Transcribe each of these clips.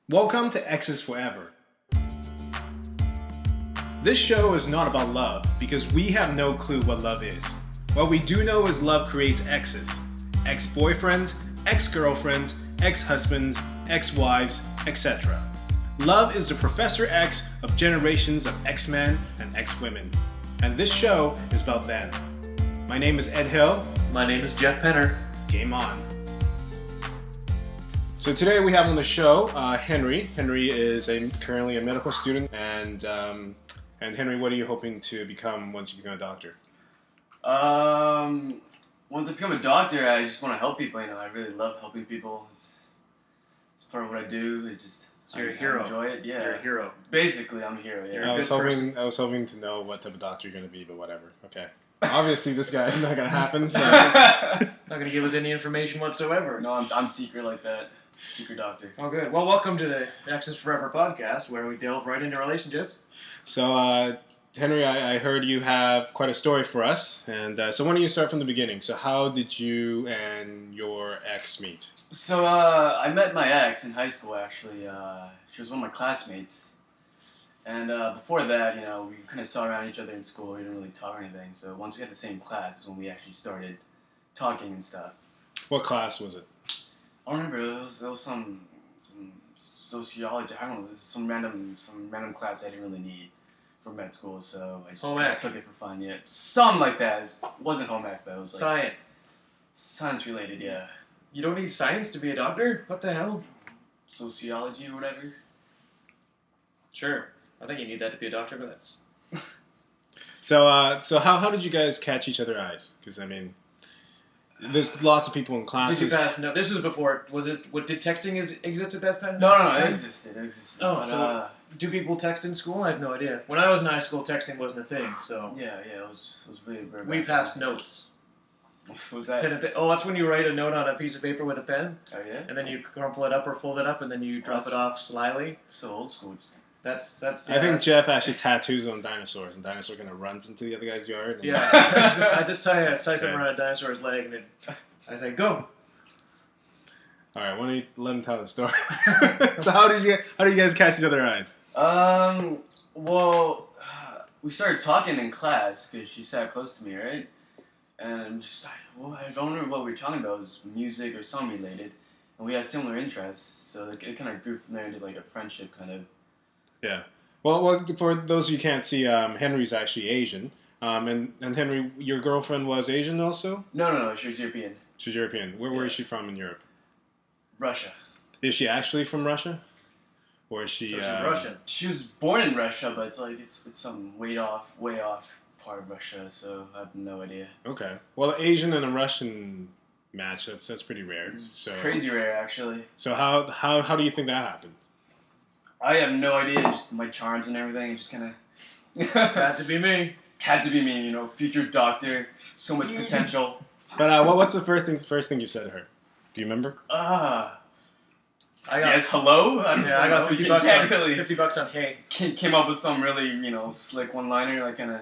Welcome to Exes Forever. This show is not about love because we have no clue what love is. What we do know is love creates exes. Ex-boyfriends, ex-girlfriends, ex-husbands, ex-wives, etc. Love is the Professor X of generations of X-men and X-women. And this show is about them. My name is Ed Hill. My name is Jeff Penner. Game on. So today we have on the show Henry. Henry is currently a medical student, and Henry, what are you hoping to become once you become a doctor? Once I become a doctor, I just want to help people. I really love helping people. It's part of what I do. It's just So you're a hero. I enjoy it. Yeah, You're a hero. Basically, I'm a hero. Yeah. I was hoping to know what type of doctor you're going to be, but whatever. Okay. Obviously, this guy is not going to happen. So. Not going to give us any information whatsoever. No, I'm secret like that. Secret doctor. Oh, good. Well, welcome to the Exes Forever podcast, where we delve right into relationships. So, Henry, I heard you have quite a story for us, and so why don't you start from the beginning? So, how did you and your ex meet? So, I met my ex in high school, actually. She was one of my classmates. And before that, we kind of saw around each other in school. We didn't really talk or anything. So once we had the same class is when we actually started talking and stuff. What class was it? I don't remember. It was some sociology. I don't know. It was some random class I didn't really need for med school. So I just Home kinda ec. took it for fun. Yeah, something like that. It wasn't home ec though. It was like Science. science related. Yeah, You don't need science to be a doctor? What the hell? sociology or whatever. Sure. I think you need that to be a doctor, but that's... So how did you guys catch each other's eyes? Because, I mean, there's lots of people in Did classes. you pass? No, this was before. Did texting exist at that time? No, it existed. It existed. Oh, but, so- Do people text in school? I have no idea. When I was in high school, texting wasn't a thing, so... yeah, it was really very We bad. passed notes. What was that? Pen and Oh, that's when you write a note on a piece of paper with a pen, Oh yeah. and then you crumple it up or fold it up, and then you drop it off slyly. So old school. Just That's. I think that's- Jeff actually tattoos on dinosaurs, and dinosaur kind of runs into the other guy's yard. And Yeah, I just tie something around a dinosaur's leg, and I say, "Go." All right, why don't you let him tell the story? So how did you guys catch each other's eyes? Well, we started talking in class because she sat close to me, right? And I don't remember what we were talking about. It was music or song related, and we had similar interests, so it kind of grew from there into like a friendship kind of. Yeah. Well, for those of you who can't see, Henry's actually Asian. And Henry, your girlfriend was Asian also? No, she was European. She's European. Where is she from in Europe? Russia. Is she actually from Russia? Or is she... So she's Russian. She was born in Russia, but it's some way off part of Russia, so I have no idea. Okay. Well, Asian and a Russian match, that's pretty rare. So Crazy rare, actually. So how do you think that happened? I have no idea. Just my charms and everything. Just kind of Had to be me. had to be me. Future doctor. So much potential. But what's the first thing you said to her? Do you remember? I got Yes. Hello. I got You $50 can't on really $50 on Hey. came up with some really slick one-liner that kind of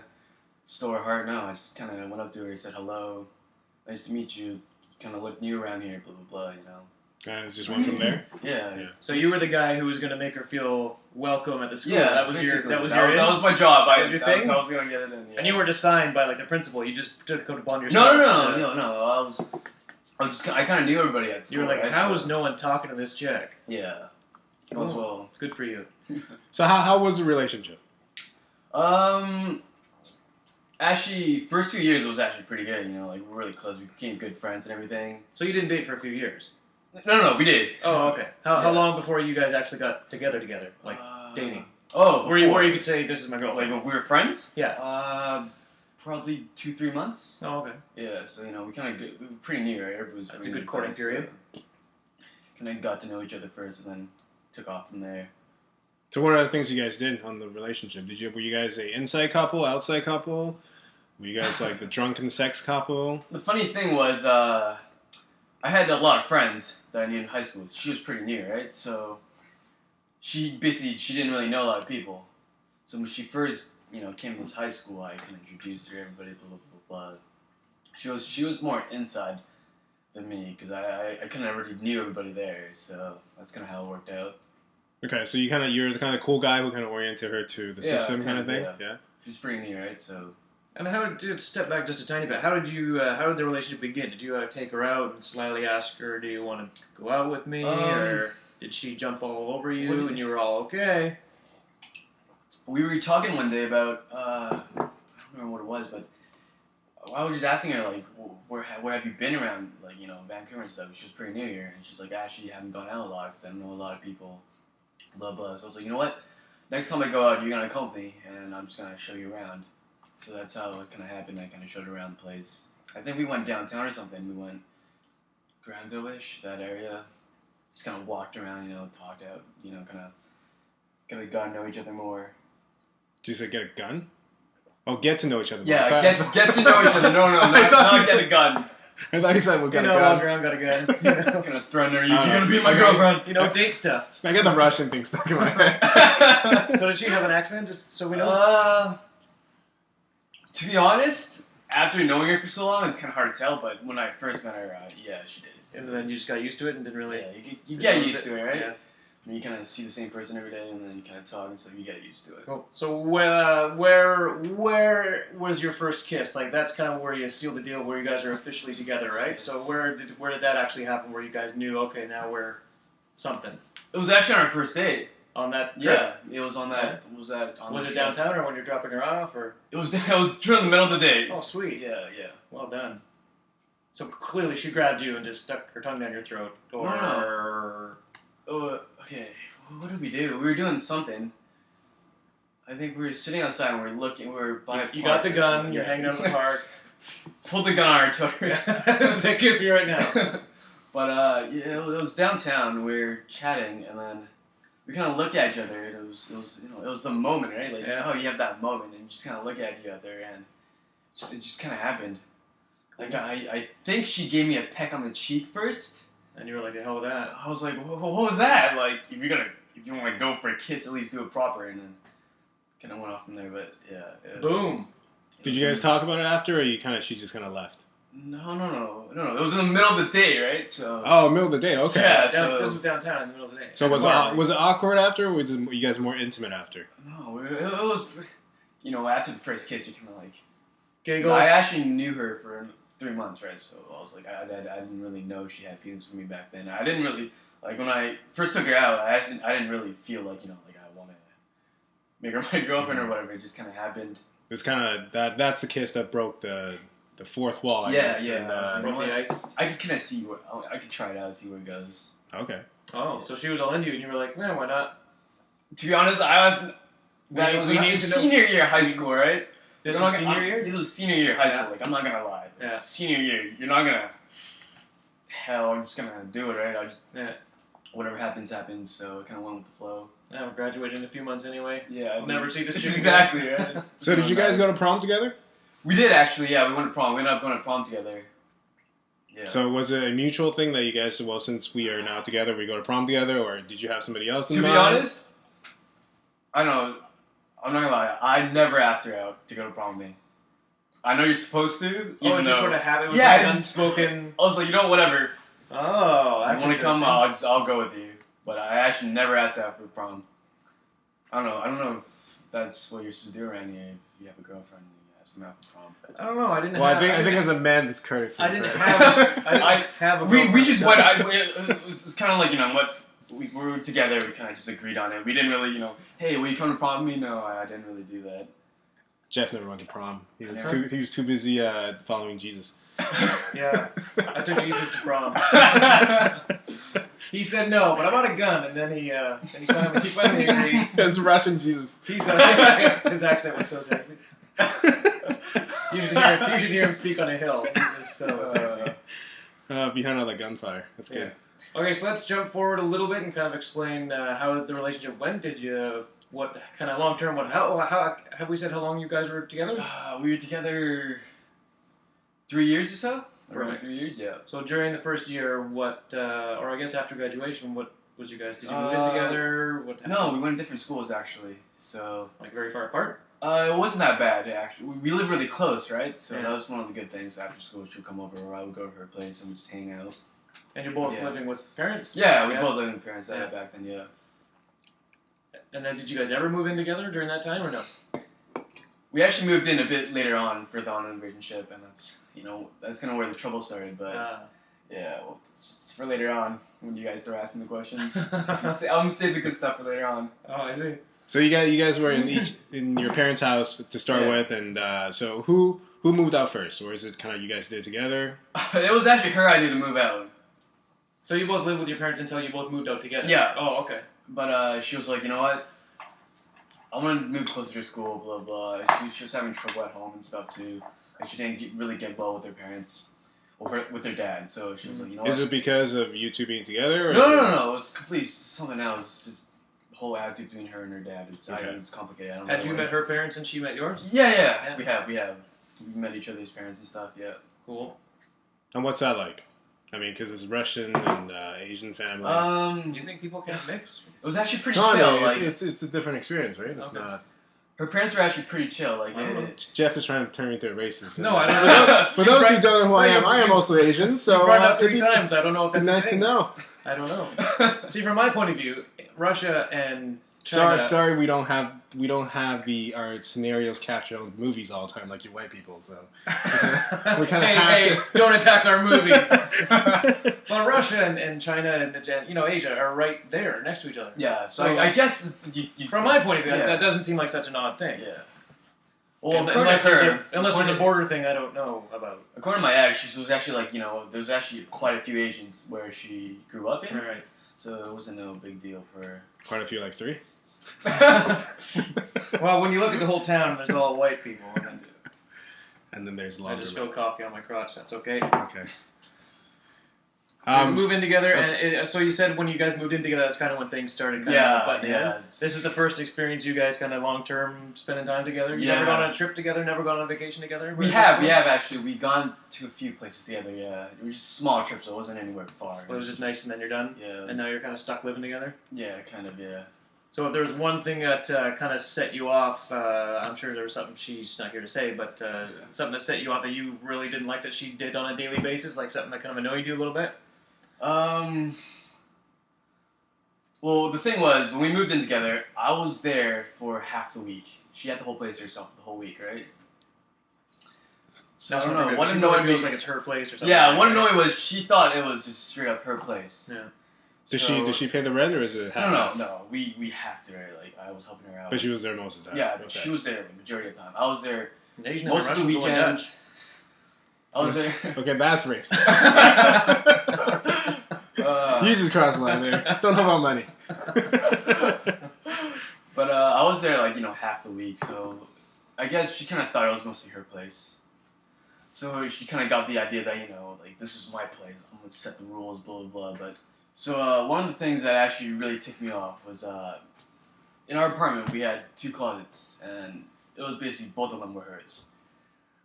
stole her heart. No, I just kind of went up to her and said hello. Nice to meet you. Kind of look new around here. Blah blah blah. And it just went from there? Yeah. So you were the guy who was going to make her feel welcome at the school. Yeah, that was basically. your that was my job. That was your thing? I was gonna get it in. Yeah. And you weren't assigned by like the principal. You just took it upon yourself. No. I kind of knew everybody at school. You were like, right? how So- is no one talking to this chick? Yeah. It was well. Good for you. So how was the relationship? Actually, first 2 years it was actually pretty good. Like we were really close. We became good friends and everything. So you didn't date for a few years. No, we did. Oh, okay. How Yeah. long before you guys actually got together, like dating? Oh, Where you could say this is my like girlfriend? when we were friends? Yeah. Probably 2-3 months. Oh, okay. Yeah, so we kind of we were pretty new, right? Everybody was That's a pretty good new courting friends, period. so kind of got to know each other first, and then took off from there. So what are the things you guys did on the relationship? Were you guys a inside couple, outside couple? Were you guys like the drunken sex couple? The funny thing was, I had a lot of friends that I knew in high school. She was pretty new, right? So she didn't really know a lot of people. So when she first came to this high school, I kind of introduced her to everybody. Blah blah blah blah. She was more inside than me because I kind of already knew everybody there. So that's kind of how it worked out. Okay, so you're the kind of cool guy who kind of oriented her to the Yeah, system kind kind of of, thing. yeah. Yeah. She's pretty new, right? So And how did step back just a tiny bit? How did the relationship begin? Did you take her out and slyly ask her, "Do you want to go out with me?" Or did she jump all over you and you were all okay? we were talking one day about I don't remember what it was, but I was just asking her like, where have you been around, like, you know, Vancouver and stuff? She was pretty new here, and she's like, actually, I haven't gone out a lot because I don't know a lot of people. Blah blah. So I was like, you know what? Next time I go out, you're gonna come with me, and I'm just gonna show you around. So that's how it kind of happened. I kind of showed her around the place. I think we went downtown or something. We went Granville-ish, that area. Just kind of walked around, you know, talked out, you know, kind of got to know each other more. Did you say get a gun? Oh, get to know each other. Yeah, get to know each other. No, not get a gun. I thought you said we'll get a gun. Walk around, got a gun. Gonna threaten her. You're gonna be my girlfriend. Date stuff. I got the Russian thing stuck in my head. So did she have an accent? Just so we know. To be honest, after knowing her for so long, it's kind of hard to tell. But when I first met her, yeah, she did. And then you just got used to it and didn't really. Yeah, you get used to it, right? Yeah. And you kind of see the same person every day, and then you kind of talk and stuff. You get used to it. Cool. So where was your first kiss? Like that's kind of where you seal the deal, where you guys are officially together, right? So where did that actually happen? Where you guys knew, okay, now we're something It was actually on our first date. on that trip? Yeah, it was on that. Was it downtown or when you're dropping her off or? It was during the middle of the day. Oh, sweet. Yeah. Well done. So clearly she grabbed you and just stuck her tongue down your throat, or No. Okay. What did we do? We were doing something. I think we were sitting outside and we were by a park. You got the or gun. something. You're hanging out in the park. Pulled the gun on her, told her. Say kiss me right now. But yeah, it was downtown. We were chatting, and then we kind of looked at each other. And it was the moment, right? Like, Yeah. oh, you have that moment, and you just kind of look at each other, and it just kind of happened. Like I think she gave me a peck on the cheek first. And you were like, the hell with that. I was like, what was that? Like, if you want to go for a kiss, at least do it proper. And then kind of went off from there. But yeah. Boom. Did you guys talk about it after, or she just kind of left? No. It was in the middle of the day, right? So. Oh, middle of the day. Okay. Yeah. This was downtown in the middle of the day. So was it awkward after, or was you guys more intimate after? No, it was. After the first kiss, you're kind of like. Giggle. I actually knew her for 3 months, right? So I was like, I didn't really know she had feelings for me back then. I didn't really like when I first took her out. I didn't really feel like I want to make her my girlfriend or whatever. It just kind of happened. It's kind of that's the kiss that broke the fourth wall. I Yeah, guess. yeah. And, Broke the ice. I could kind of see I could try it out and see where it goes. okay. Oh, so she was all into you, and you were like, why not? To be honest, I was. We need to know- senior year of high school, right? This was senior year? It was senior year of high Yeah. school. Like, I'm not gonna lie. Yeah. Senior year, you're not gonna. Hell, I'm just gonna do it, right? Yeah. Whatever happens, happens. So I kind of went with the flow. Yeah, we'll graduate in a few months anyway. Yeah. I'll never see this chick again. Exactly. Right? So did you guys go to prom together? We did actually. Yeah, we went to prom. We ended up going to prom together. Yeah. So was it a mutual thing that you guys said, well, since we are now together, we go to prom together, or did you have somebody else in to mind? be honest, I don't know. I'm not gonna lie. I never asked her out to go to prom with me. I know you're supposed to. Oh, it just sort of happened. It was Yeah, like it an just- unspoken. I was like, whatever. Oh, that's You want to come? interesting. I'll go with you. But I actually never asked out for prom. I don't know if that's what you're supposed to do around here. If you have a girlfriend, you ask them out for prom. I don't know. I didn't. Well, have, I think as a man, this courtesy. I didn't right? have. I didn't have a. We girlfriend. just went. It was kind of like what we were together. We kind of just agreed on it. We didn't really hey, will you come to prom with me? No, I didn't really do that. Jeff never went to prom. He was Never? too busy following Jesus. Yeah, I took Jesus to prom. He said no, but I bought a gun, and then he finally agreed. It's Russian Jesus. He said his accent was so sexy. You should hear him speak on a hill. He's just so sexy. Behind all the gunfire. That's good. Okay, so let's jump forward a little bit and kind of explain how the relationship went. What kind of long term? How have we said how long you guys were together? We were together 3 years or so. Around Right. 3 years, yeah. So during the first year, or I guess after graduation, what was you guys? Did you move in together? What? No, we went to different schools actually. So Like very far apart. it wasn't that bad actually. We live really close, right? So Yeah. that was one of the good things. After school, she would come over, or I would go to her place and we'd just hang out. And you're both Yeah. living with parents. Yeah, we both lived with parents Yeah. back then. Yeah. And then did you guys ever move in together during that time or no? We actually moved in a bit later on, further on in the relationship, and that's kind of where the trouble started. But yeah, well, it's for later on when you guys start asking the questions. I'm gonna save the good stuff for later on. Oh, I see. So you guys were in your parents' house to start Yeah. with, and so who moved out first, or is it kind of you guys did it together? It was actually her idea to move out. So you both lived with your parents until you both moved out together? Yeah. Oh, okay. But she was like, you know what? I want to move closer to school, blah, blah. She was having trouble at home and stuff, too. Like, she didn't really get well with her parents, or with their dad. So she was like, you know what? Is it because of you two being together? Or No. It was completely something else. Just the whole attitude between her and her dad. It's complicated. I don't Had know you what- met her parents and she met yours? Yeah. We have. We met each other's parents and stuff, yeah. Cool. And what's that like? I mean, because it's Russian and Asian family. Do you think people can't mix? It was actually pretty No, chill. I mean, Like, it's a different experience, right? It's Okay. not. her parents were actually pretty chill. Like, I don't know. Jeff is trying to turn me into a racist. No, I don't know. For those who don't know who I am also Asian, so You brought it up it'd 3 be times. I don't know if that's nice a to thing. know. I don't know. See, from my point of view, Russia and China... Sorry, we don't have our scenarios captured on movies all the time like you white people. So we kind of hey, have don't attack our movies. Well, Russia and China and Asia are right there next to each other. yeah, so So, I guess it's, you From my point of view, Yeah. that doesn't seem like such an odd thing. Yeah. Well, Unless there's a according- border thing I don't know about. According to my ex, she was actually like, there's actually quite a few Asians where she grew up in, Right. so it wasn't no big deal for her. quite a few, like 3. Well, when you look at the whole town, there's all white people. And then And then there's I longer. just spilled coffee on my crotch. That's okay. Okay. We move in together, and so you said when you guys moved in together, that's kind of when things started kind Yeah, of butting yeah. heads. This is the first experience you guys kind of long term spending time together. You Yeah. never gone on a trip together, never gone on a vacation together. We have actually. We've gone to a few places together. Yeah, it was just small trips. So it wasn't anywhere far. Well, it was just nice, and then you're done, Yeah, and now you're kind of stuck living together. yeah, kind of. Yeah. So if there was one thing that kind of set you off, I'm sure there was something she's not here to say, but something that set you off that you really didn't like that she did on a daily basis, like something that kind of annoyed you a little bit. Well, the thing was, when we moved in together, I was there for half the week. She had the whole place herself the whole week, right? So I don't know. What She annoyed feels me? like it's her place or something. Yeah, like what that. annoyed me was she thought it was just straight up her place. Yeah. Does So- she pay the rent or is it? No. We have to. Right? Like I was helping her out. But she was there most of the time. yeah, but Okay. she was there the majority of the time. I was there An Asian most and of the Russian going weekends. I was there. Okay, that's racist. Uh, You just crossed the line there. Don't talk about money. But I was there like half the week, so I guess she kind of thought it was mostly her place. So she kind of got the idea that like this is my place. I'm gonna set the rules, blah blah blah. But so one of the things that actually really ticked me off was in our apartment we had 2 closets, and it was basically both of them were hers.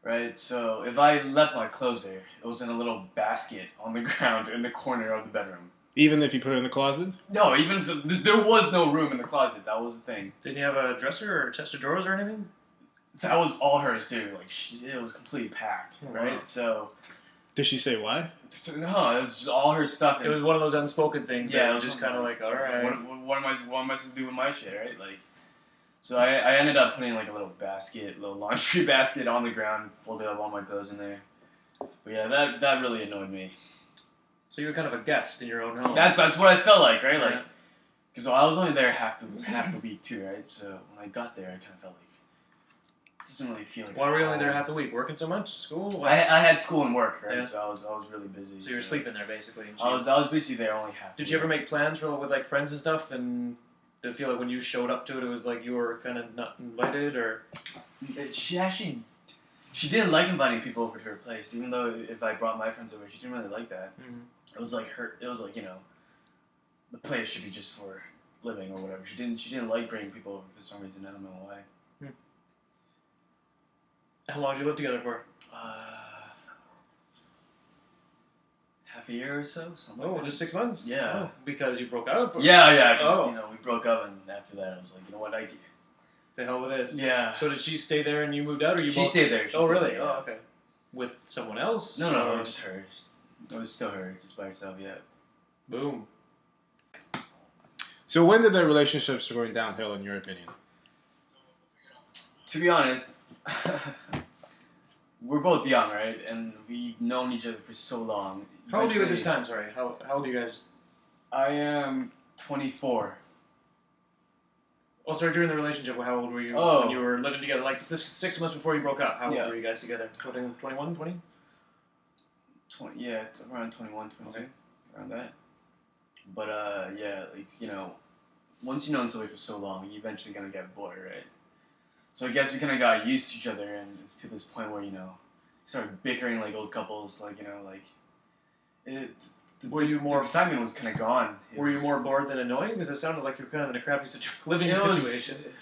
Right, so if I left my clothes there, it was in a little basket on the ground in the corner of the bedroom. Even if you put it in the closet? No, even there was no room in the closet. That was the thing. Didn't you have a dresser or a chest of drawers or anything? That was all hers too. Like it was completely packed, Oh, right? wow. So, Did she say why? no, it was just all her stuff. It was one of those unspoken things. Yeah, that it was just kind of like, all right. What am I supposed to do with my shit, right? Like, so I ended up putting like a little laundry basket on the ground, folded up all my clothes in there. But yeah, that really annoyed me. So you were kind of a guest in your own home. That's what I felt like, right? Like, Yeah. because I was only there half the week too, right? So when I got there, I kind of felt like it doesn't really feel like. Why were you only there half the week? Working so much? School? I had school and work, right? Yeah. So I was really busy. So you were sleeping there basically. And I was basically there only half. Did the you ever week. make plans with like friends and stuff? And did it feel like when you showed up to it, it was like you were kind of not invited, or? She didn't like inviting people over to her place, even though if I brought my friends over, she didn't really like that. Mm-hmm. It was like the place should be just for living or whatever. She didn't like bringing people over for some reason. I don't know why. How long did you live together for? Half a year or so. Something Oh, like that. just 6 months. Yeah. Oh, because you broke up. Or Yeah. 'Cause, Oh. we broke up, and after that, I was like, you know what, The hell with this. yeah. So did she stay there and you moved out, or you She both? stayed there. She Oh, stayed really? there, Oh, yeah. okay. With someone else? No, Or- just her. It was still her, just by herself. Yeah. Boom. So when did the relationship start going downhill, in your opinion? To be honest, we're both young, right? And we've known each other for so long. How old are you at this Eventually- time? Sorry. How old are you guys? I am 24. Oh, sorry. During the relationship, how old were you Oh. when you were living together? Like this 6 months before you broke up. How old Yeah. were you guys together? 21, 20? 20, yeah, it's around 21, 22, Okay. around that. But yeah, like, you know, once you've known somebody for so long, you eventually gonna get bored, right? So I guess we kind of got used to each other, and it's to this point where, you know, started bickering like old couples, like, you know, like, it. Were you the more- excitement was kind of gone. It Were you was- more bored than annoying? Because it sounded like you're kind of in a crappy living It was- situation.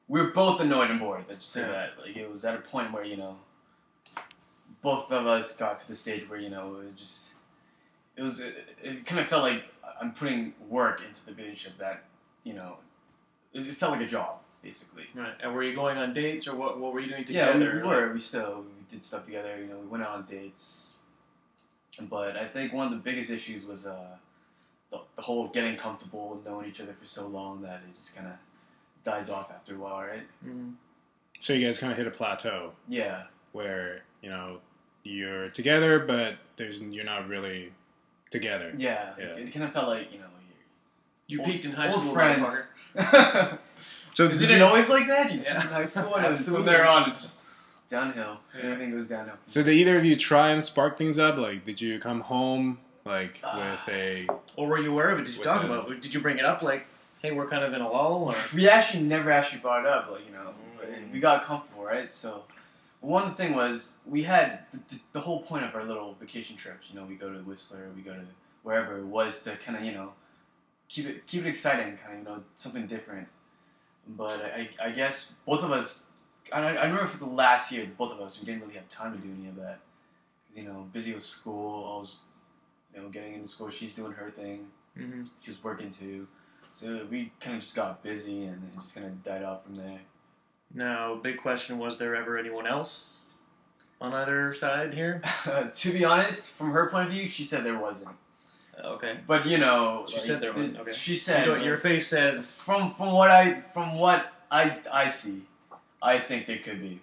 We were both annoyed and bored. Let's just say Yeah. that. Like, it was at a point where, you know, both of us got to the stage where, you know, it kind of felt like I'm putting work into the relationship that, you know, it felt like a job, basically. Right. And were you going on dates, or what were you doing Yeah, together? we were. We did stuff together. You know, we went out on dates. But I think one of the biggest issues was the whole getting comfortable and knowing each other for so long that it just kind of dies off after a while, right? Mm. So you guys kind of hit a plateau Yeah. where, you know, you're together, but you're not really together. Yeah. Yeah. It kind of felt like, you know, You Old- peaked in high old school, friends. motherfucker. So Isn't did it you, always like that? You Yeah. in high school, and then Absolutely. from there on, it's just downhill. Yeah. Everything goes downhill. so did either of you try and spark things up? Like, did you come home, like, with a... Or were you aware of it? Did you With talk a- about it? Did you bring it up, like, hey, we're kind of in a lull? Or We actually never actually brought it up, like, you know, Mm. we got comfortable, right? So, one thing was, we had the whole point of our little vacation trips, you know, we go to Whistler, we go to wherever, was to kind of, you know, keep it exciting, kind of, you know, something different. But I guess both of us, I remember for the last year, both of us, we didn't really have time to do any of that. You know, busy with school, I was, you know, getting into school, she's doing her thing, mm-hmm. she was working too. So we kind of just got busy and it just kind of died off from there. Now, big question: was there ever anyone else on either side here? To be honest, from her point of view, she said there wasn't. Okay. But you know, She said there wasn't, okay. She said Your face says. from what I see, I think there could be.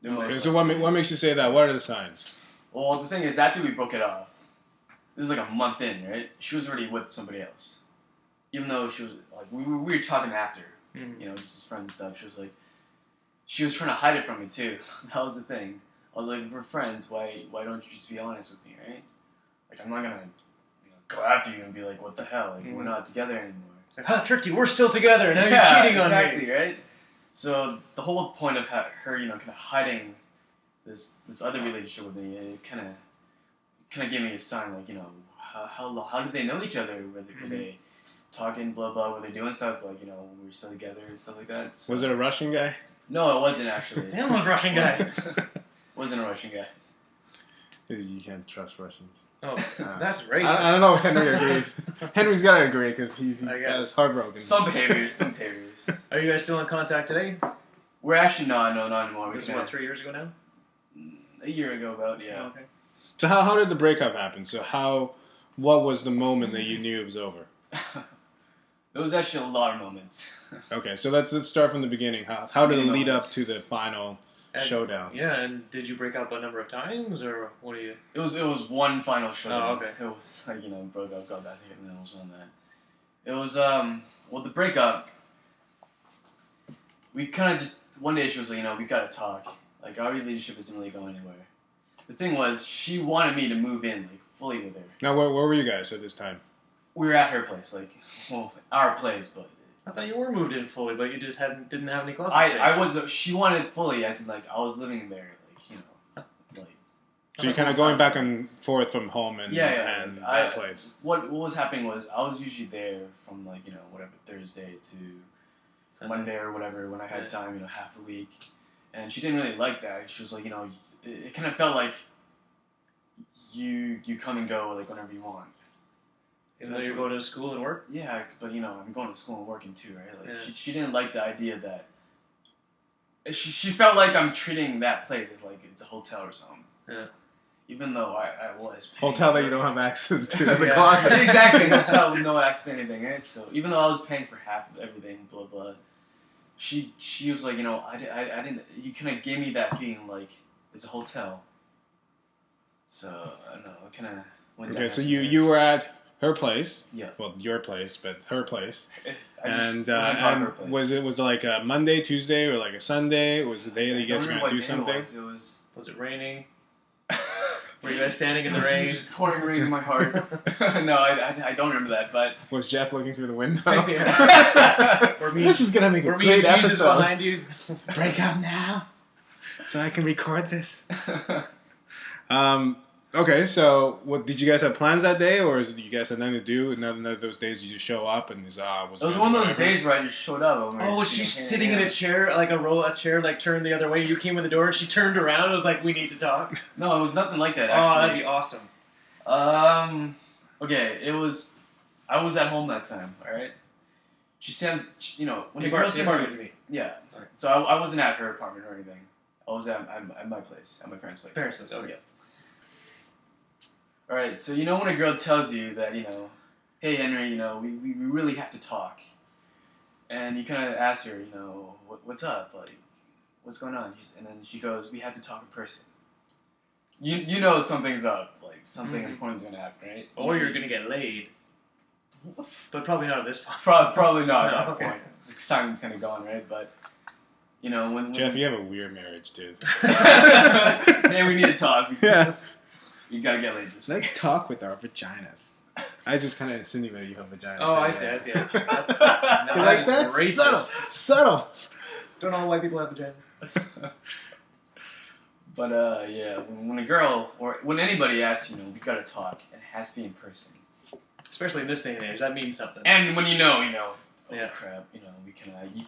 There Okay, Okay, most so likely what is. makes you say that? What are the signs? Well, the thing is, after we broke it off, this is like a month in, right? She was already with somebody else, even though she was like we were talking after, Mhm. you know, just as friends and stuff. She was trying to hide it from me too. That was the thing. I was like, if we're friends, why don't you just be honest with me, right? Like, I'm not gonna, you know, go after you and be like, what the hell? Like, we're Mhm. not together anymore. Like, huh, tricked you. We're still together. Now Yeah, you're cheating on exactly, me. right? So the whole point of her, you know, kind of hiding this other relationship with me, it kind of gave me a sign, like, you know, how did they know each other? Were they talking, blah blah? Were they doing stuff like, you know, when we were still together and stuff like that? So, Was it a Russian guy? No, it wasn't actually. Damn those Russian guys. Wasn't a Russian guy. You can't trust Russians. Oh, Uh, that's racist. I don't know if Henry agrees. Henry's got to agree because he's I got guess. his heart broken. Some behaviors. Are you guys still in contact today? We're actually not anymore. This is what, 3 years ago now? A year ago, about, yeah. Oh, okay. So how did the breakup happen? So what was the moment that you knew it was over? There was actually a lot of moments. Okay, so let's start from the beginning. How did it Many lead up moments. to the final And- showdown? Yeah, and did you break up a number of times, or what do you... It was one final show. Oh, okay. It was like, you know, broke up, got back together, and it was on that. It was well, the breakup. We kind of just one day she was like, you know, we gotta talk. Like, our relationship isn't really going anywhere. The thing was, she wanted me to move in like fully with her. Now, where were you guys at this time? We were at her place, like, well, our place, but I thought you were moved in fully, but you just didn't have any closet space. I was. She wanted fully, as in like I was living there, like, you know, like. So you're kind of going back and forth from home and Yeah, and like, that place. What was happening was I was usually there from, like, you know, whatever, Thursday to Monday or whatever, when I had Yeah. time, you know, half the week. And she didn't really like that. She was like, you know, it kind of felt like you come and go like whenever you want. Even though you're going to school and work? Yeah, but you know, I'm going to school and working too, right? Like, Yeah. she didn't like the idea that she felt like I'm treating that place as like it's a hotel or something. Yeah. even though I was paying Hotel that for you don't have access to. Yeah. The closet. exactly, hotel with no access to anything, right? So even though I was paying for half of everything, blah blah, she was like, I didn't. You kind of gave me that feeling like it's a hotel. So I don't know. I kind of went. Okay, down so that you were at her place. Yeah. Well, your place, but her place. I just And went by her place. was it like a Monday, Tuesday, or like a Sunday? Was the day that you guys were I don't gonna do remember what day something? it was. Was it raining? Were you guys standing in the rain? Just pouring rain in my heart. No, I don't remember that, but Was Jeff looking through the window? Yeah. Or me, This is gonna make a or me great and Jesus episode. behind you. Break out now, so I can record this. Okay, so what did you guys have plans that day, or is it you guys had nothing to do? None of those days you just show up and it was one of those whatever? days where I just showed up. And we were Oh, was just, she hanging sitting in out. a chair, like a chair, like turned the other way? You came in the door, and she turned around. and was like, "We need to talk." No, it was nothing like that. Oh, Actually. that'd be awesome. Okay, it was. I was at home that time. All right. She sends, when the girl The sends apartment, you, you mean? yeah. Alright. So I wasn't at her apartment or anything. I was at my place, at my parents' place. Parents' place, okay. All right. So when a girl tells you that hey Henry, we really have to talk, and you kind of ask her, what's up, like, what's going on? And then she goes, we have to talk in person. You know something's up, like something Mhm. important's gonna happen, right? Or you're gonna get laid, but probably not at this point. Probably not at No, that okay. point. The excitement's kind of gone, right? But when Jeff, you have a weird marriage, dude. yeah, we need to talk. Yeah. You gotta get laid this Let's week. talk with our vaginas. I just kind of insinuated you have vaginas. Oh, I see. anyway. I see. I see. You That like is that? racist. Subtle. Don't all white people have vaginas? But yeah, when a girl or when anybody asks, we gotta talk, and it has to be in person. Especially in this day and age, that means something. And when oh Yeah. crap, we you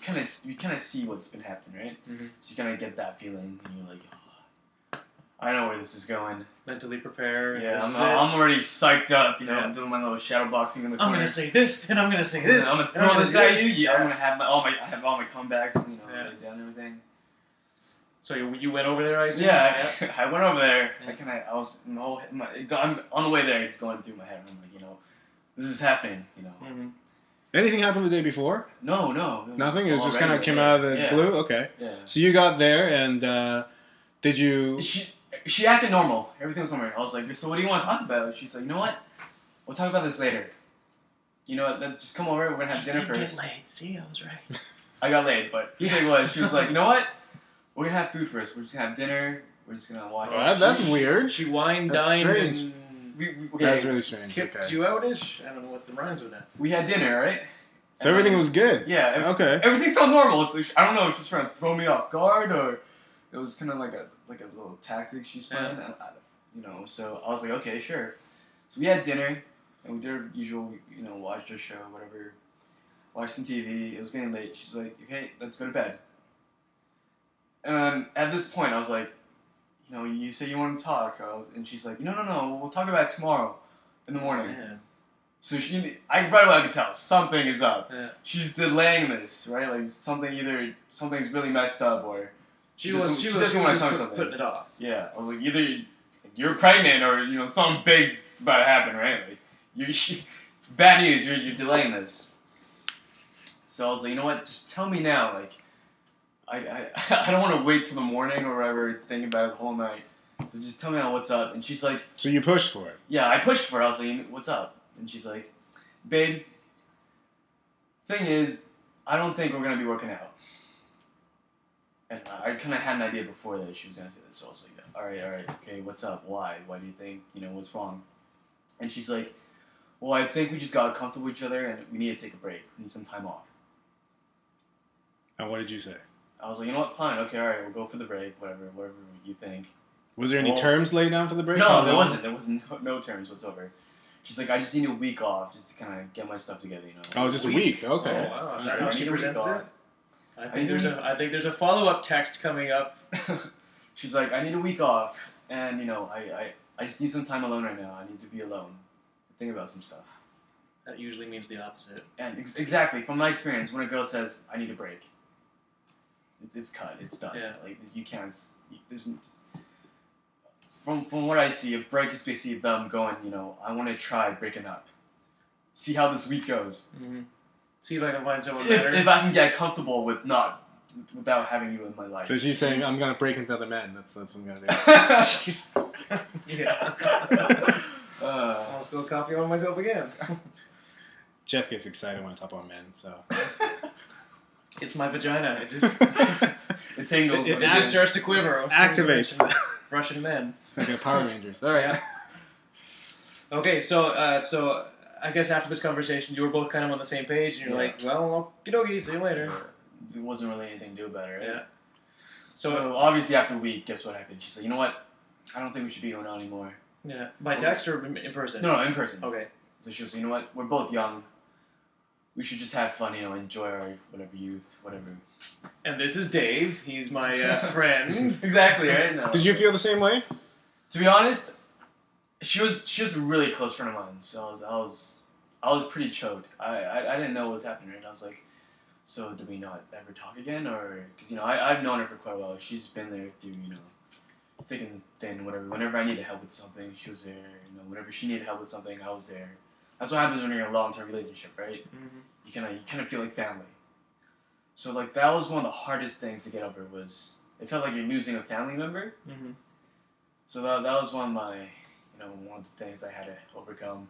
kind of see what's been happening, right? Mhm. So you kind of get that feeling, and you're like, I know where this is going. Mentally prepare. Yeah, this is it. I'm already psyched up. Yeah. I'm doing my little shadow boxing in the corner. I'm gonna say this, and I'm gonna say this. I'm gonna and throw this at you. this. Yeah, I'm gonna have all my comebacks. Yeah. Laid down and everything. So you went over there, I assume? Yeah, I went over there. Yeah. I was I'm on the way there, going through my head. I'm like, this is happening. Mm-hmm. Anything happened the day before? No. Nothing. It was all just kind of regular. came out of the Yeah. blue. Okay. Yeah. So you got there, and did you? She acted normal. Everything was normal. I was like, so what do you want to talk about? She's like, you know what? We'll talk about this later. You know what? Let's just come over. We're gonna have dinner Did first. get laid. See, I was right. I got laid, but the Yes. thing was, she was like, you know what? We're gonna have food first. We're just gonna have dinner. We're just gonna watch. Oh, that's weird. She wine That's dined strange. and Okay, That's really strange. kicked Okay. you out-ish? I don't know what the rhymes with that. we had dinner, right? So everything was good. Yeah. Okay. Everything felt normal. So I don't know if she's trying to throw me off guard or it was kind of like a little tactic she's playing. So I was like, okay, sure. So we had dinner and we did our usual, watched our show, whatever, watched some TV. It was getting late. She's like, okay, let's go to bed. And at this point, I was like, you said you want to talk, and she's like, no, we'll talk about it tomorrow in the morning. Yeah. So right away I could tell something is up. Yeah. She's delaying this, right? Like something's really messed up, or she doesn't want to just tell me something. putting it off. Yeah, I was like, either you're pregnant or something big's about to happen, right? Like bad news. You're delaying this. So I was like, you know what? Just tell me now. Like, I don't want to wait till the morning or whatever, think about it the whole night. So just tell me now what's up. And she's like, So you pushed for it. yeah, I pushed for her. I was like, what's up? And she's like, babe, thing is, I don't think we're going to be working out. And I kind of had an idea before that she was going to say this. So I was like, all right, okay, what's up? Why? Why do you think, what's wrong? And she's like, well, I think we just got comfortable with each other and we need to take a break. We need some time off. And what did you say? I was like, you know what? Fine. Okay, all right, we'll go for the break, whatever you think. Was there any Well, terms laid down for the break? No, there wasn't. There was no terms whatsoever. She's like, I just need a week off just to kind of get my stuff together, Oh, just a week. Okay. Oh, wow. She's That's like, how I she need a week presents off. it? I think there's a follow-up text coming up. She's like, I need a week off, and I just need some time alone right now. I need to be alone, think about some stuff. That usually means the opposite. And exactly from my experience, when a girl says, I need a break, it's cut, it's done. Yeah. Like you can't. There's from what I see, a break is basically them going, I want to try breaking up. See how this week goes. Mm-hmm. See if I can find someone better. If I can get comfortable without having you in my life. So she's saying, I'm going to break into other men. That's what I'm going to do. Yeah. I'll spill coffee on myself again. Jeff gets excited when I talk about men, so. It's my vagina. It just it tingles. it just starts to quiver. Activates. Russian men. It's like a Power Rangers. All right. Yeah. Okay, so I guess after this conversation, you were both kind of on the same page, and you're like, well, okie dokie, see you later. There wasn't really anything to do about it, right? Yeah. So obviously after a week, guess what happened? She said, you know what? I don't think we should be going out anymore. Yeah. By text or in person? No, in person. Okay. So she was like, you know what? We're both young. We should just have fun, enjoy our whatever youth, whatever. And this is Dave. He's my friend. Exactly, right? No. Did you feel the same way? To be honest, she was a really close friend of mine. So I was pretty choked. I didn't know what was happening. Right? I was like, so do we not ever talk again, or because I've known her for quite a while. She's been there through thick and thin, whatever. Whenever I needed help with something, she was there. Whenever she needed help with something, I was there. That's what happens when you're in a long-term relationship, right? Mm-hmm. You kind of feel like family. So like that was one of the hardest things to get over. Was it felt like you're losing a family member. Mm-hmm. So that was one of my one of the things I had to overcome.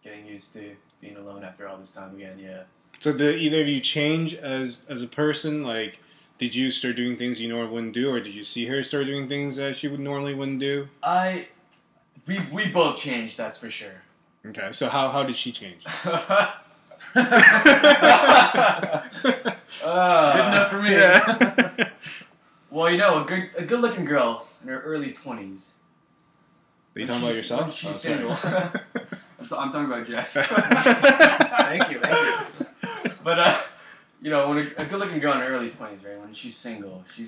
Getting used to being alone after all this time again. Yeah. So did either of you change as a person? Like, did you start doing things you normally wouldn't do, or did you see her start doing things that she would normally wouldn't do? We both changed, that's for sure. Okay, so how did she change? Good enough for me. Yeah. Well, a good looking girl in her early 20s. Are you talking about yourself? When she's sorry. single. I'm talking about Jeff. Thank you. But when a good looking girl in her early 20s, right? When she's single, she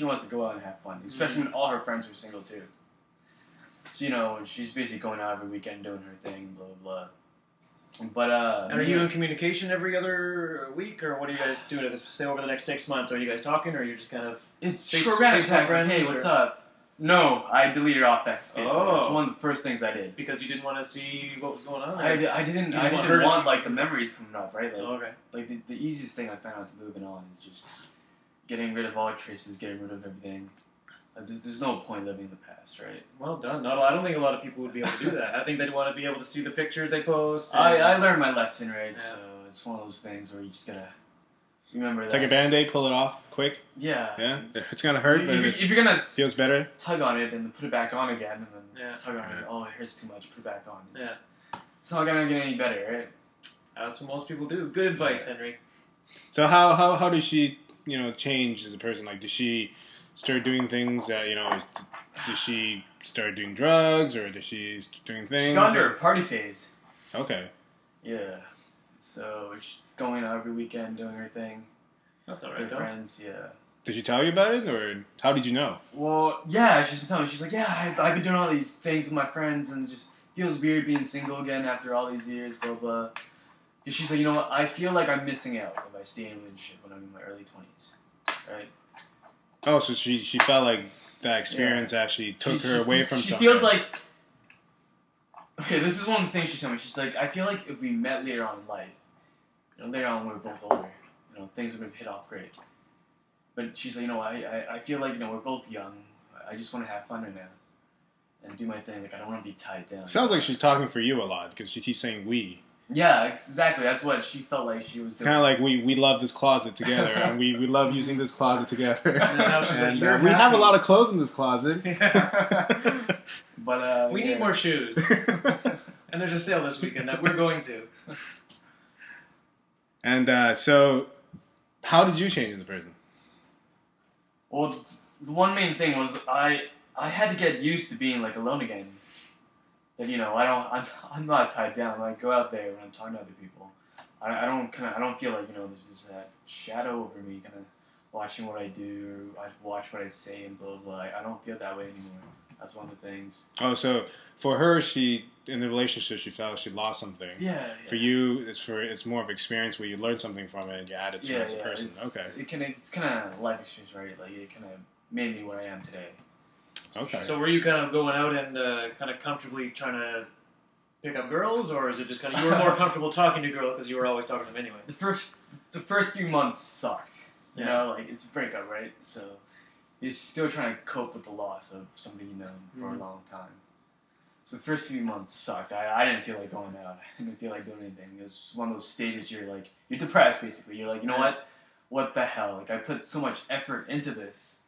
wants to go out and have fun, especially when all her friends are single too. So she's basically going out every weekend doing her thing, blah blah blah. But and are you in communication every other week, or what are you guys doing? Say over the next 6 months, are you guys talking, or are you just kind of? It's Facebook random text. friends, Hey, what's or? up? No, I deleted off Facebook. Oh. That's one of the first things I did. Because you didn't want to see what was going on. I didn't want like the memories coming up, right? Like, okay. Like the easiest thing I found out to moving on is just getting rid of all traces, getting rid of everything. There's no point living in the past, right? Well done. I don't think a lot of people would be able to do that. I think they'd want to be able to see the pictures they post. I learned my lesson, right? Yeah. So it's one of those things where you just gotta remember It's that. like a Band-Aid, pull it off quick. Yeah. Yeah, it's gonna hurt, but If you're gonna feels better. tug on it and then put it back on again, and then Yeah. tug on it, oh, it hurts too much, put it back on. Yeah. It's not gonna get any better, right? That's what most people do. Good advice, Henry. So how does she change as a person? Like, does she start doing things that does she start doing drugs, or does she start doing things? She got into her party phase. Okay. Yeah. So she's going out every weekend, doing her thing. That's all With right, her though. friends, yeah. Did she tell you about it, or how did you know? Well, yeah, she's been telling me. She's like, yeah, I've been doing all these things with my friends, and it just feels weird being single again after all these years, blah, blah. Because she's like, you know what, I feel like I'm missing out if I stay in a relationship when I'm in my early 20s, right? Oh, so she felt like that experience actually took her away from she something. feels like, okay, this is one of the things she told me. She's like, I feel like if we met later on in life, later on when we're both older, things are going to hit off great. But she's like, I feel like, we're both young. I just want to have fun right now and do my thing. Like, I don't want to be tied down. Sounds like she's talking for you a lot, because she keeps saying we. Yeah, exactly. That's what she felt like she was It's doing. kind of like we love this closet together, and we love using this closet together. And now she's like, And "You're we have a happy." lot of clothes in this closet. But We need more shoes. And there's a sale this weekend that we're going to. And so, how did you change as a person? Well, the one main thing was I had to get used to being like alone again. That I'm not tied down. I go out there when I'm talking to other people. I don't feel like there's this shadow over me kind of watching what I do. I watch what I say and blah blah. I don't feel that way anymore. That's one of the things. Oh, so for her, in the relationship, she felt she lost something. Yeah. For you, it's more of experience where you learn something from it and you add it to it as a person. Okay. It's kind of life experience, right? Like it kind of made me what I am today. Okay. So were you kind of going out and kind of comfortably trying to pick up girls, or is it just kind of you were more comfortable talking to girls because you were always talking to them anyway? The first few months sucked. You Yeah. know, like it's a breakup, right? So you're still trying to cope with the loss of somebody you know for a long time. So the first few months sucked. I didn't feel like going out. I didn't feel like doing anything. It was one of those stages you're depressed basically. You're like, you know what? What the hell? Like I put so much effort into this.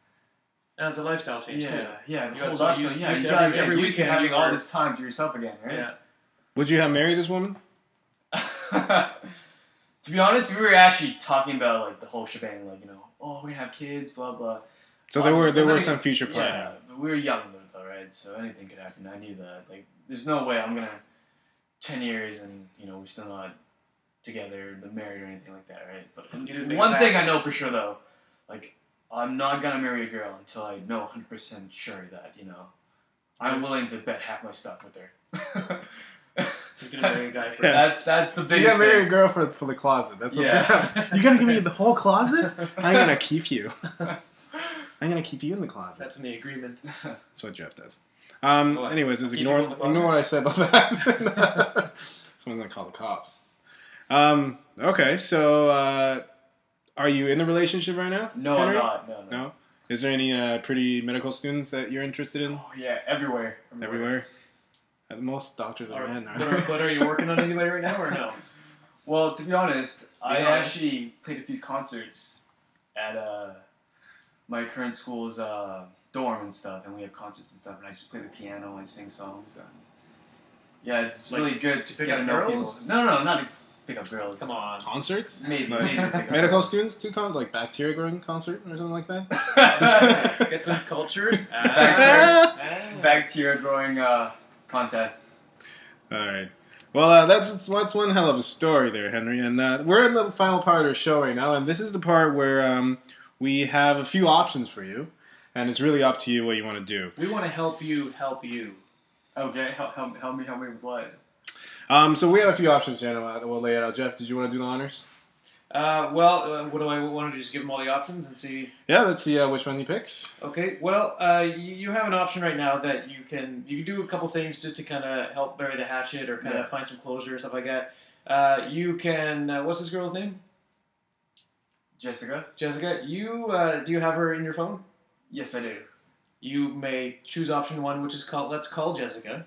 And it's a lifestyle change too. Yeah, it's a You whole got so lifestyle. used- Yeah, used you to gotta every get used to weekend having you all were- this time to yourself again, right? Yeah. Would you have married this woman? To be honest, we were actually talking about like the whole shebang, like oh, we're gonna have kids, blah blah. So there were Obviously, some future planning. Yeah, but we were young though, right? So anything could happen. I knew that. Like, there's no way I'm gonna 10 years and we're still not together, married or anything like that, right? But You didn't make one a thing I pact. know for sure though, like I'm not gonna marry a girl until I know 100% sure that I'm willing to bet half my stuff with her. He's gonna marry a guy for That's the So biggest you gotta marry a thing. girl for the closet. That's what's Yeah. gonna happen. You gotta give me the whole closet? I'm gonna keep you. I'm gonna keep you in the closet. That's in the agreement. That's what Jeff does. What? Anyways, just Keep you in the closet? ignore what I said about that. Someone's gonna call the cops. Okay, so are you in a relationship right now? No, Henry? I'm not. No. No? Is there any pretty medical students that you're interested in? Oh yeah, everywhere. Everywhere? Most doctors are men, But are you working on anybody right now or no? Well, to be honest, I honest. actually played a few concerts at my current school's dorm and stuff, and we have concerts and stuff, and I just play the piano and sing songs. Yeah, it's Like, really good to to pick get up to know girls? people. No, not to pick up girls. Come on. Concerts? Maybe Like, maybe to pick up medical girls. students do like bacteria growing concert or something like that? Get some cultures. Bacteria growing contests. All right. Well, that's one hell of a story there, Henry. And we're in the final part of the show right now, and this is the part where we have a few options for you, and it's really up to you what you want to do. We want to help you help you. Okay, help me with what? So we have a few options here, and we'll lay it out. Jeff, did you want to do the honors? What do I want to just give them all the options and see? Yeah, let's see which one he picks. Okay, well, you have an option right now that you can do a couple things just to kind of help bury the hatchet or kind of find some closure or stuff like that. You can. What's this girl's name? Jessica? Jessica. You do you have her in your phone? Yes, I do. You may choose option one, which is let's call Jessica.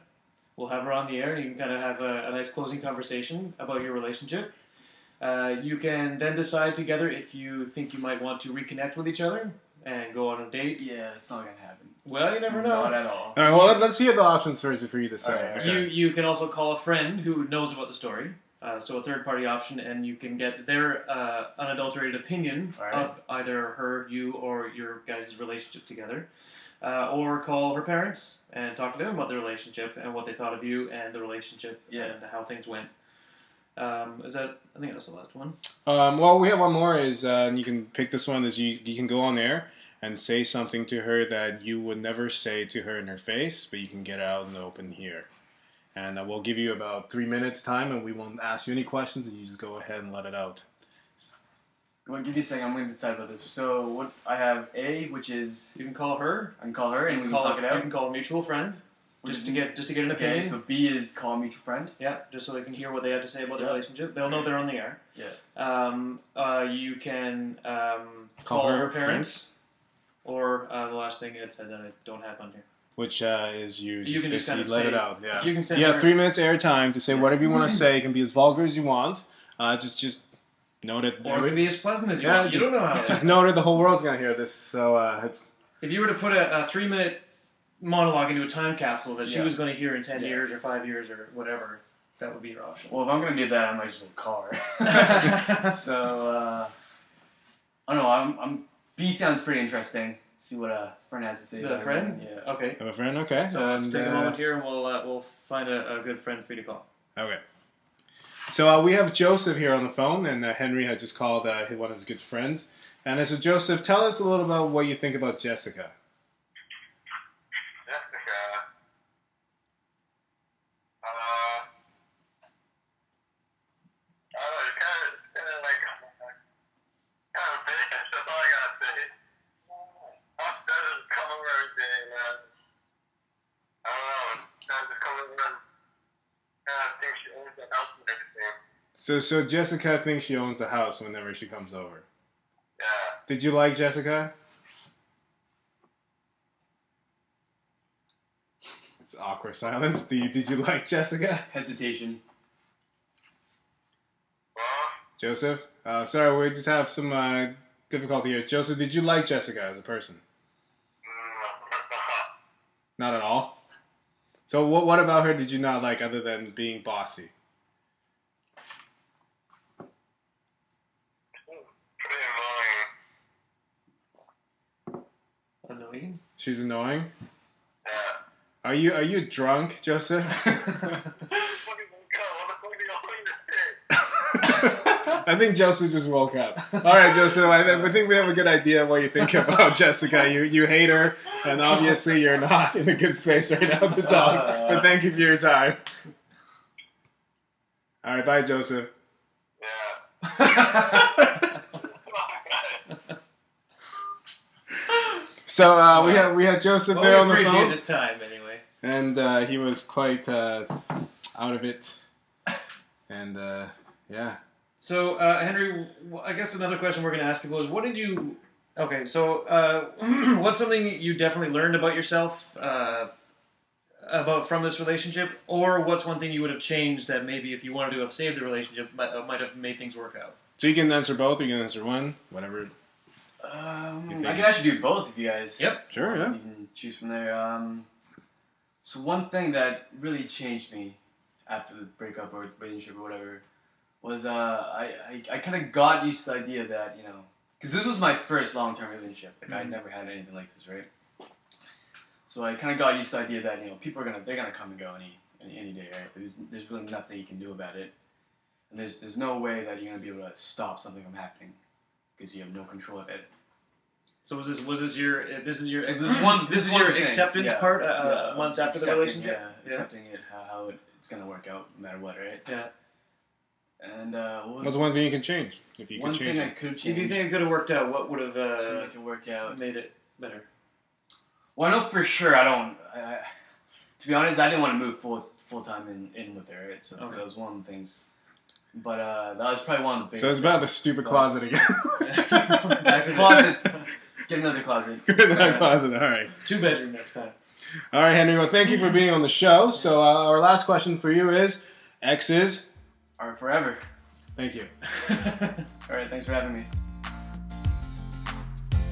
We'll have her on the air, and you can kind of have a nice closing conversation about your relationship. You can then decide together if you think you might want to reconnect with each other and go on a date. Yeah, it's not gonna happen. Well, you never know. Not at all. All right, well, let's hear the options first for you to say. All right, Okay. You can also call a friend who knows about the story, so a third party option, and you can get their unadulterated opinion All right. of either her, you, or your guys' relationship together. Or call her parents and talk to them about the relationship and what they thought of you and the relationship and how things went. Is that? I think that's the last one. Well, we have one more. And you can pick this one. Is you can go on there and say something to her that you would never say to her in her face, but you can get it out in the open here. And we'll give you about 3 minutes time, and we won't ask you any questions. And you just go ahead and let it out. Well, give you a second. I'm going to decide about this. So what I have A, which is You can call her. I can call her and we can Call talk it You out. can call a mutual friend just to get an Okay, opinion. so B is call a mutual friend. Yeah, just so they can hear what they have to say about the Yeah. relationship. They'll know they're on the air. Yeah. You can call her parents, or the last thing it said that I don't have on here. Which is you just can just kind basically of let say- it out. Yeah. You can send You have her- 3 minutes air time to say whatever you want to say. It can be as vulgar as you want. Just note it. Or it can be as pleasant as you Yeah, want. You just- don't know how. Just note it. The whole world's gonna hear this. So it's If you were to put a 3-minute monologue into a time capsule that she Yeah. was going to hear in 10 Yeah. years or 5 years or whatever, that would be your option. Well, if I'm going to do that, I might just call her. So, I don't know. B sounds pretty interesting. See what a friend has to say. The about it. friend? Yeah. Okay. have a friend. Okay. So let's And, take a moment here and we'll find a good friend for you to call. Okay. So we have Joseph here on the phone, and Henry had just called one of his good friends. And so Joseph, tell us a little about what you think about Jessica. Jessica, I don't know, kind of like, kind of bitch, that's all I gotta say. Us doesn't come over every day, man. So Jessica thinks she owns the house whenever she comes over. Yeah. Did you like Jessica? It's awkward silence. Did you like Jessica? Hesitation. Well, Joseph? Sorry, we just have some difficulty here. Joseph, did you like Jessica as a person? Not at all? So what about her did you not like other than being bossy? pretty annoying. Annoying. She's annoying? Yeah. Are you drunk, Joseph? I think Joseph just woke up. All right, Joseph, I think we have a good idea of what you think about Jessica. You hate her, and obviously you're not in a good space right now to talk. But thank you for your time. All right, bye, Joseph. Yeah. So we had Joseph there on the appreciate phone, his time anyway. and he was quite out of it. And yeah. So, Henry, I guess another question we're going to ask people is, what did you... Okay, so what's something you definitely learned about yourself from this relationship? Or what's one thing you would have changed that maybe if you wanted to have saved the relationship might have made things work out? So you can answer both, or you can answer one, whatever. I think- can actually do both if you guys. Yep. Sure, yeah. You can choose from there. So one thing that really changed me after the breakup or relationship or whatever was I kind of got used to the idea that, you know, because this was my first long-term relationship. Like I'd never had anything like this, right? So I kind of got used to the idea that, you know, people they're gonna come and go any day, right? There's really nothing you can do about it, and there's no way that you're gonna be able to stop something from happening because you have no control of it. So was this your So this is one of the things, acceptance yeah. part Yeah, months after the accepting, relationship? yeah, accepting it, how it's gonna work out no matter what, right? Yeah. And What's one thing you can change if you one could change thing I it? could If change you think it could have worked out, what would have to make it work out. made it better? Well, I know for sure I don't. To be honest, I didn't want to move full time in with her, right? So Okay. that was one of the things. But that was probably one of the biggest. So it's about the stupid closet again. Back to closets. Get another closet. Get in that closet, all right. 2-bedroom next time. All right, Henry, well, thank you for being on the show. So our last question for you is, exes? Or forever. Thank you. All right, thanks for having me.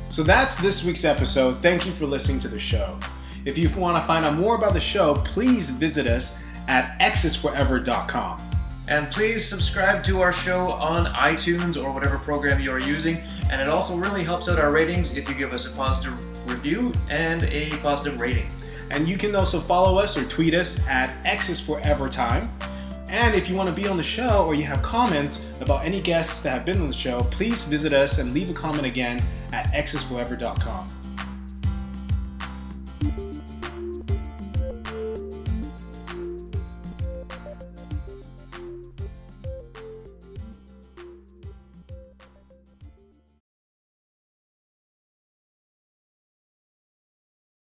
So that's this week's episode. Thank you for listening to the show. If you want to find out more about the show, please visit us at exesforever.com. And please subscribe to our show on iTunes or whatever program you are using. And it also really helps out our ratings if you give us a positive review and a positive rating. And you can also follow us or tweet us at exesforevertime. And if you want to be on the show or you have comments about any guests that have been on the show, please visit us and leave a comment again at exesforever.com.